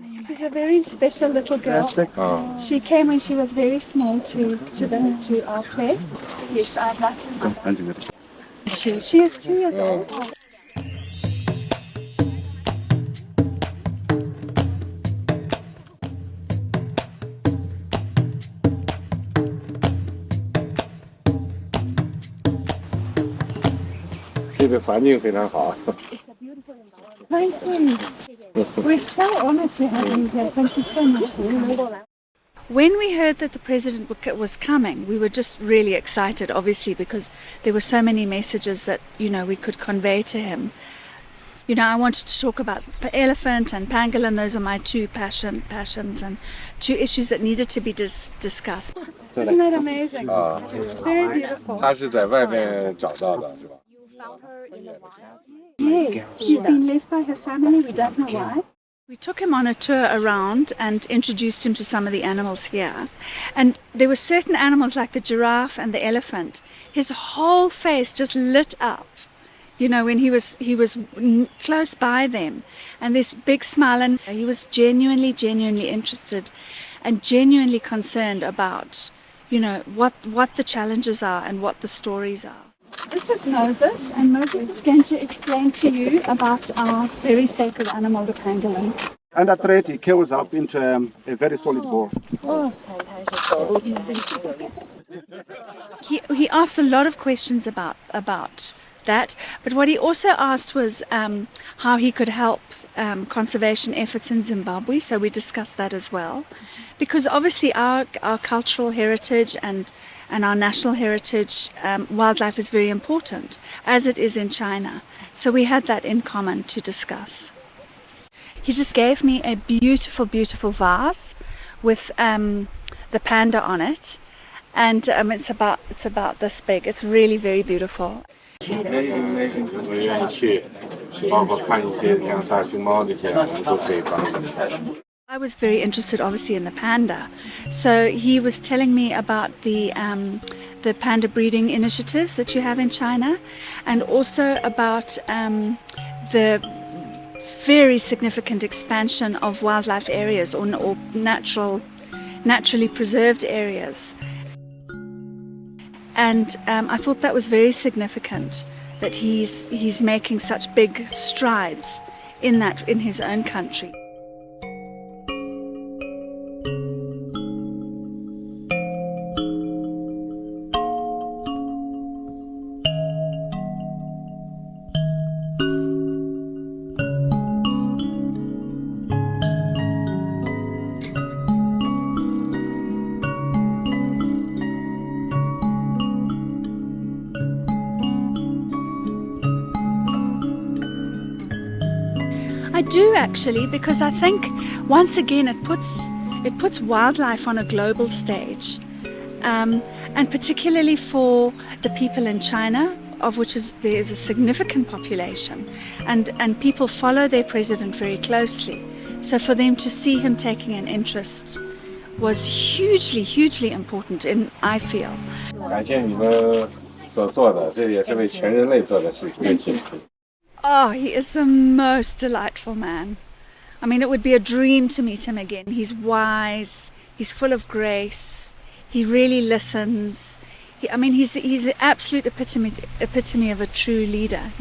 She's a very special little girl. She came when she was very small to our place. Yes, I'd like her. She is 2 years old. It's a beautiful environment. Thank you. We're so honored to have you here. Thank you so much for your When we heard that the president was coming, we were just really excited, obviously, because there were so many messages that, we could convey to him. I wanted to talk about elephant and pangolin. Those are my two passions and two issues that needed to be discussed. Isn't that amazing? Very beautiful. Yes, she's been left by her family. We don't know why. We took him on a tour around and introduced him to some of the animals here. And there were certain animals like the giraffe and the elephant. His whole face just lit up, when he was close by them. And this big smile, and he was genuinely interested and genuinely concerned about, what the challenges are and what the stories are. This is Moses, and Moses is going to explain to you about our very sacred animal, the pangolin. And after it, he curls up into a very solid ball. He asked a lot of questions about that, but what he also asked was how he could help conservation efforts in Zimbabwe, so we discussed that as well. Because obviously our cultural heritage and our national heritage, wildlife is very important, as it is in China. So we had that in common to discuss. He just gave me a beautiful, beautiful vase with the panda on it, and it's about this big. It's really very beautiful. Amazing. I was very interested, obviously, in the panda. So he was telling me about the panda breeding initiatives that you have in China, and also about the very significant expansion of wildlife areas or naturally preserved areas. And I thought that was very significant, that he's making such big strides in his own country. I do actually, because I think once again it puts wildlife on a global stage, and particularly for the people in China, of which there is a significant population, and people follow their president very closely. So for them to see him taking an interest was hugely important, I feel. 感谢你们所做的，这也是为全人类做的事情。 Oh, he is the most delightful man. I mean, it would be a dream to meet him again. He's wise, he's full of grace, he really listens. He's the absolute epitome of a true leader,